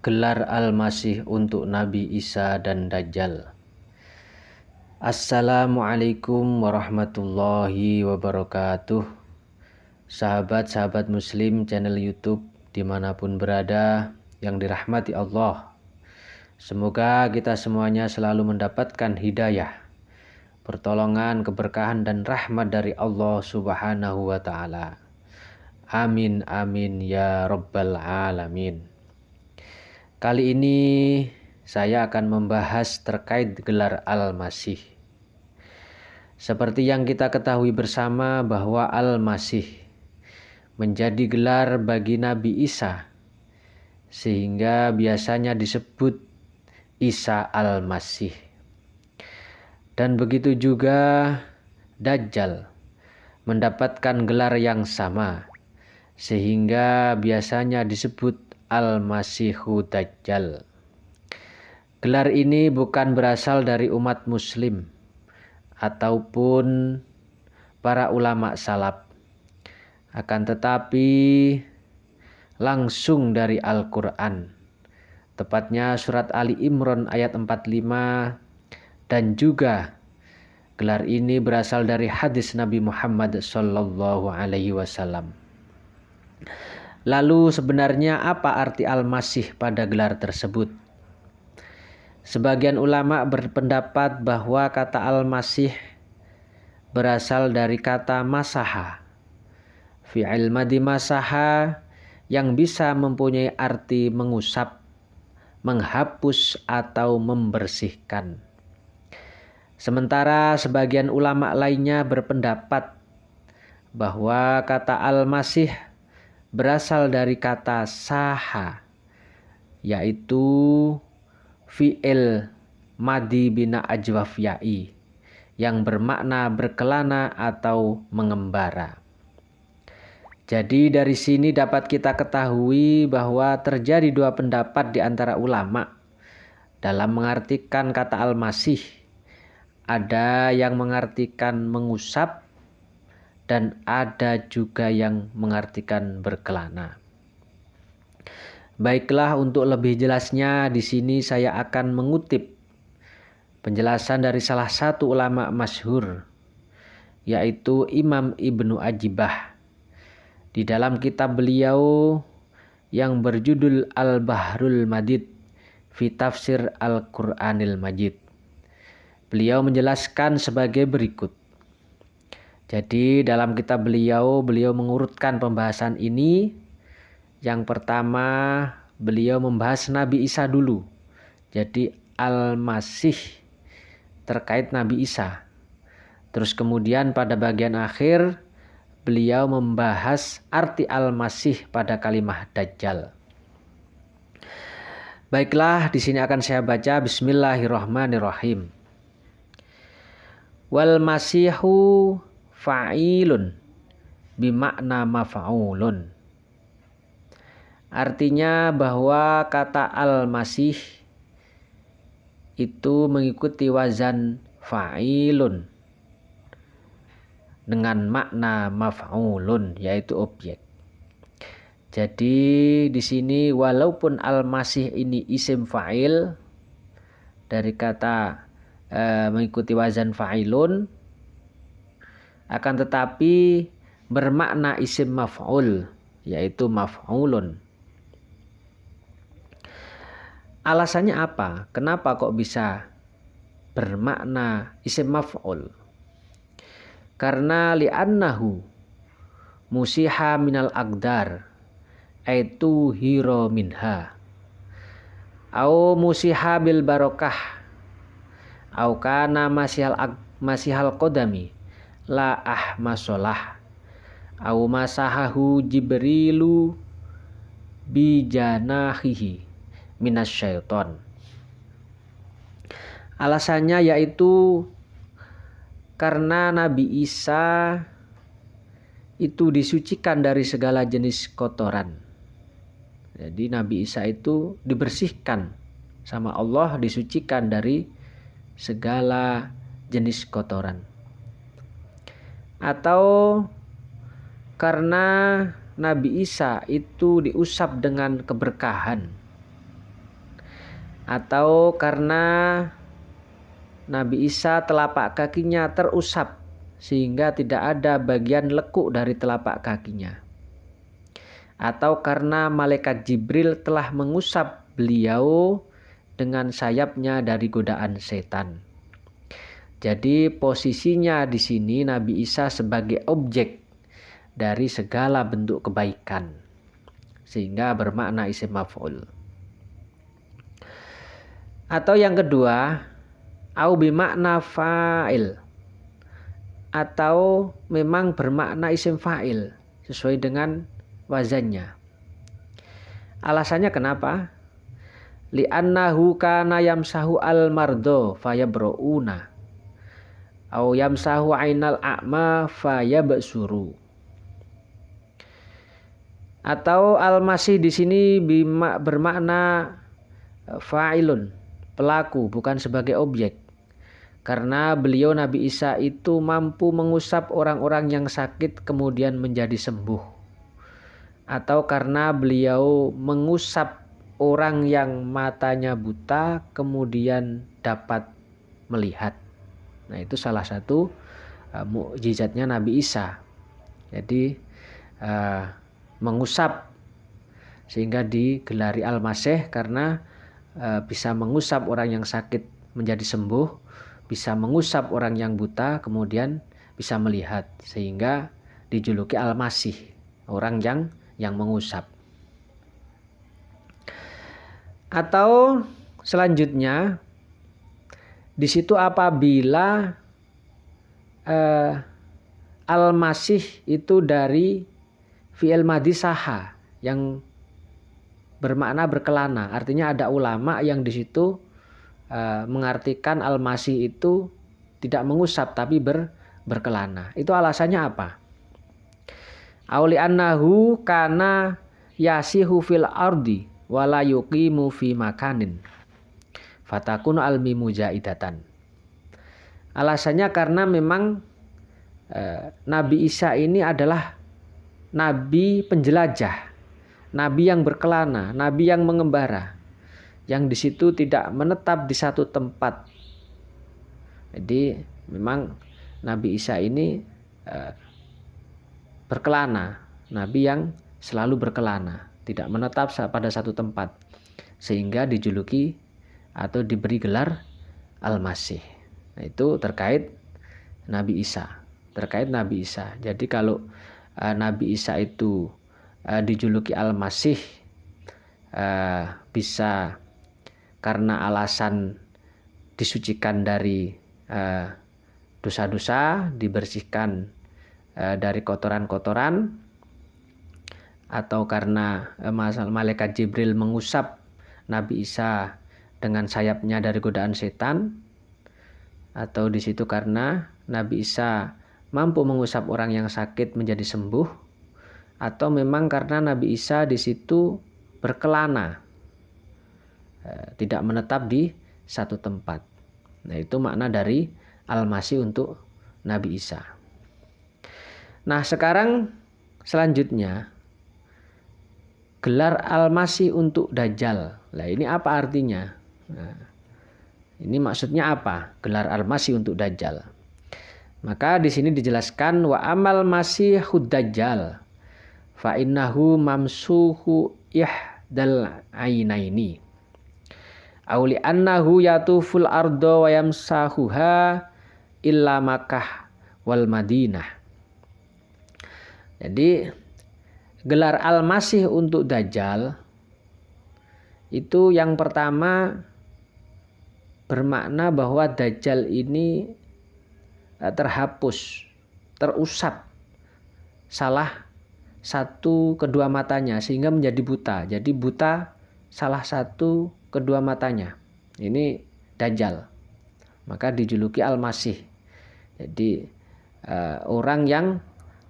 Gelar Al-Masih untuk Nabi Isa dan Dajjal. Assalamualaikum warahmatullahi wabarakatuh. Sahabat-sahabat muslim channel YouTube dimanapun berada yang dirahmati Allah. Semoga kita semuanya selalu mendapatkan hidayah, pertolongan, keberkahan dan rahmat dari Allah Subhanahu wa ta'ala. Amin amin ya rabbal alamin. Kali ini saya akan membahas terkait gelar Al-Masih. Seperti yang kita ketahui bersama bahwa Al-Masih menjadi gelar bagi Nabi Isa, sehingga biasanya disebut Isa Al-Masih. Dan begitu juga Dajjal mendapatkan gelar yang sama, sehingga biasanya disebut Al-Masihu Dajjal. Gelar ini bukan berasal dari umat muslim ataupun para ulama salaf, akan tetapi langsung dari Al-Quran, tepatnya surat Ali Imran ayat 45, dan juga gelar ini berasal dari hadis Nabi Muhammad sallallahu alaihi wasallam. Lalu sebenarnya apa arti Al-Masih pada gelar tersebut? Sebagian ulama berpendapat bahwa kata Al-Masih berasal dari kata masaha, fi'il madhi masaha, yang bisa mempunyai arti mengusap, menghapus atau membersihkan. Sementara sebagian ulama lainnya berpendapat bahwa kata Al-Masih berasal dari kata saha, yaitu fi'il madhi bina ajwaf ya'i, yang bermakna berkelana atau mengembara. Jadi dari sini dapat kita ketahui bahwa terjadi dua pendapat di antara ulama dalam mengartikan kata Al-Masih. Ada yang mengartikan mengusap dan ada juga yang mengartikan berkelana. Baiklah, untuk lebih jelasnya di sini saya akan mengutip penjelasan dari salah satu ulama masyhur, yaitu Imam Ibnu Ajibah, di dalam kitab beliau yang berjudul Al-Bahrul Madid fi Tafsir Al-Qur'anil Majid. Beliau menjelaskan sebagai berikut. Jadi dalam kitab beliau mengurutkan pembahasan ini. Yang pertama, beliau membahas Nabi Isa dulu. Jadi Al-Masih terkait Nabi Isa. Terus kemudian pada bagian akhir beliau membahas arti Al-Masih pada kalimah Dajjal. Baiklah, di sini akan saya baca. Bismillahirrahmanirrahim. Wal masihu fa'ilun bimakna maf'ulun. Artinya bahwa kata Al-Masih itu mengikuti wazan fa'ilun dengan makna maf'ulun, yaitu objek. Jadi di sini walaupun Al-Masih ini isim fa'il dari kata mengikuti wazan fa'ilun, akan tetapi bermakna isim maf'ul, yaitu maf'ulun. Alasannya apa? Kenapa kok bisa bermakna isim maf'ul? Karena li'annahu musiha minal aqdar, aitu hiro minha, au musiha bil barokah, au kana masihal qodami la ahmasolah, au masahahu jibrilu bijanahihi minasyaiton. Alasannya yaitu karena Nabi Isa itu disucikan dari segala jenis kotoran. Jadi Nabi Isa itu dibersihkan sama Allah, disucikan dari segala jenis kotoran. Atau karena Nabi Isa itu diusap dengan keberkahan. atau karena Nabi Isa telapak kakinya terusap sehingga tidak ada bagian lekuk dari telapak kakinya, atau karena malaikat Jibril telah mengusap beliau dengan sayapnya dari godaan setan. Jadi posisinya di sini Nabi Isa sebagai objek dari segala bentuk kebaikan, sehingga bermakna isim maf'ul. Atau yang kedua, au bimakna fa'il, atau memang bermakna isim fa'il sesuai dengan wazannya. Alasannya kenapa? Li'annahu kana yamsahu al-mardo fayabro'una au yamsahu ainal a'ma fayabsuru. Atau al-masih di sini bermakna fa'ilun, pelaku, bukan sebagai objek. Karena beliau Nabi Isa itu mampu mengusap orang-orang yang sakit kemudian menjadi sembuh. Atau karena beliau mengusap orang yang matanya buta kemudian dapat melihat. Nah, itu salah satu mukjizatnya Nabi Isa. Jadi mengusap, sehingga digelari Al-Masih karena bisa mengusap orang yang sakit menjadi sembuh, bisa mengusap orang yang buta kemudian bisa melihat, sehingga dijuluki Al-Masih, orang yang mengusap. Atau selanjutnya di situ apabila Al-Masih itu dari fi'il madhi saha yang bermakna berkelana. Artinya ada ulama yang di situ mengartikan Al-Masih itu tidak mengusap tapi berkelana. Itu alasannya apa? Auli annahu kana yasihu fil ardi wala yuqimu fi makanin fatakun almimu jaidatan. Alasannya karena memang Nabi Isa ini adalah nabi penjelajah, nabi yang berkelana, nabi yang mengembara, yang di situ tidak menetap di satu tempat. Jadi memang Nabi Isa ini berkelana, nabi yang selalu berkelana, tidak menetap pada satu tempat, sehingga dijuluki atau diberi gelar Al-Masih. Nah, itu terkait Nabi Isa, Jadi kalau Nabi Isa itu dijuluki Al-Masih bisa karena alasan disucikan dari dosa-dosa, dibersihkan dari kotoran-kotoran, atau karena malaikat Jibril mengusap Nabi Isa dengan sayapnya dari godaan setan, atau di situ karena Nabi Isa mampu mengusap orang yang sakit menjadi sembuh, atau memang karena Nabi Isa di situ berkelana, tidak menetap di satu tempat. Nah, itu makna dari Al-Masih untuk Nabi Isa. Nah, sekarang selanjutnya gelar Al-Masih untuk Dajjal. Nah, ini apa artinya? Nah, ini maksudnya apa? Gelar Al-Masih untuk Dajjal. Maka di sini dijelaskan wa amal masihud Dajjal fa innahu mamsuhu ihdal ainaini auli annahu yatuful ardo wa yamsahuha illa Makkah wal Madinah. Jadi gelar Al-Masih untuk Dajjal itu yang pertama bermakna bahwa Dajjal ini terhapus, terusap salah satu kedua matanya sehingga menjadi buta. Jadi buta salah satu kedua matanya. Ini Dajjal. Maka dijuluki Al-Masih. Jadi orang yang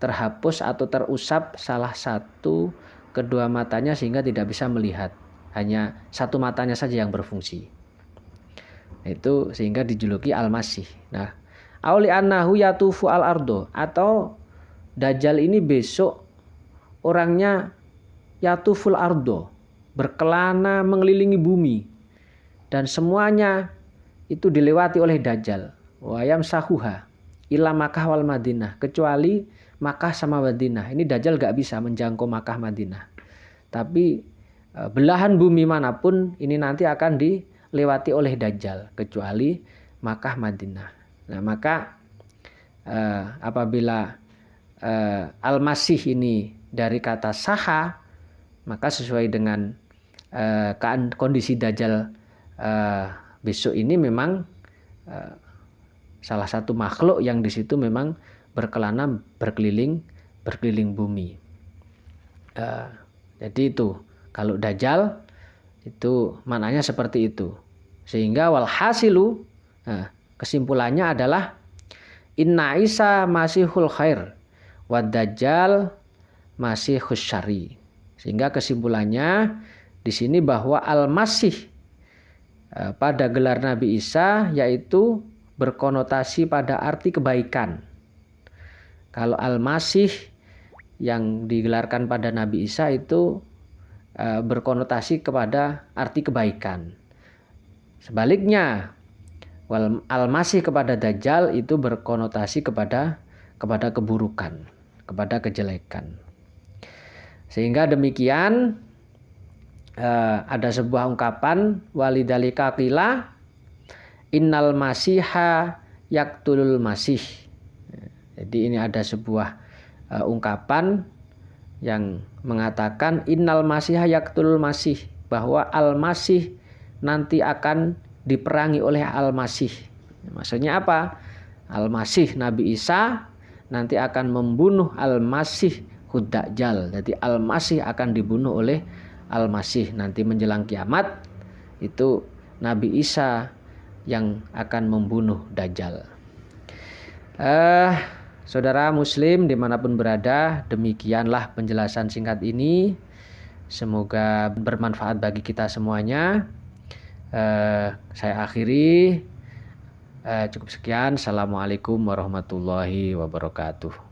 terhapus atau terusap salah satu kedua matanya sehingga tidak bisa melihat. Hanya satu matanya saja yang berfungsi. Itu sehingga dijuluki Al-Masih. Nah, auli annahu yatufu al-ardo, atau Dajjal ini besok orangnya yatuful ardo, berkelana mengelilingi bumi. dan semuanya itu dilewati oleh Dajjal. Wa yamsahuha ila Makkah wal Madinah, kecuali Makkah sama Madinah. Ini Dajjal gak bisa menjangkau Makkah Madinah. Tapi belahan bumi manapun ini nanti akan dilewati oleh Dajjal, kecuali Makkah Madinah. Nah, maka apabila Al-Masih ini dari kata saha, maka sesuai dengan kondisi Dajjal besok ini memang salah satu makhluk yang di situ memang berkelana berkeliling bumi. Jadi itu kalau Dajjal itu maknanya seperti itu. Sehingga walhasilu, kesimpulannya adalah Inna Isa masihul khair wa Dajjal masihus syari. Sehingga kesimpulannya di sini bahwa Al-Masih pada gelar Nabi Isa yaitu berkonotasi pada arti kebaikan. Kalau Al-Masih yang digelarkan pada Nabi Isa itu berkonotasi kepada arti kebaikan. Sebaliknya, Al-Masih kepada Dajjal itu berkonotasi kepada keburukan, kepada kejelekan. Sehingga demikian ada sebuah ungkapan walidalika qila innal masiha yaqtulul masih. Jadi ini ada sebuah ungkapan yang mengatakan innal masiha yaqtulul masih, bahwa al-masih nanti akan diperangi oleh al-masih. Maksudnya apa? Al-masih Nabi Isa nanti akan membunuh al-masih Dajjal. Jadi al-masih akan dibunuh oleh al-masih nanti menjelang kiamat. Itu Nabi Isa yang akan membunuh Dajjal. Saudara muslim dimanapun berada, demikianlah penjelasan singkat ini. Semoga bermanfaat bagi kita semuanya. Saya akhiri. Cukup sekian. Assalamualaikum warahmatullahi wabarakatuh.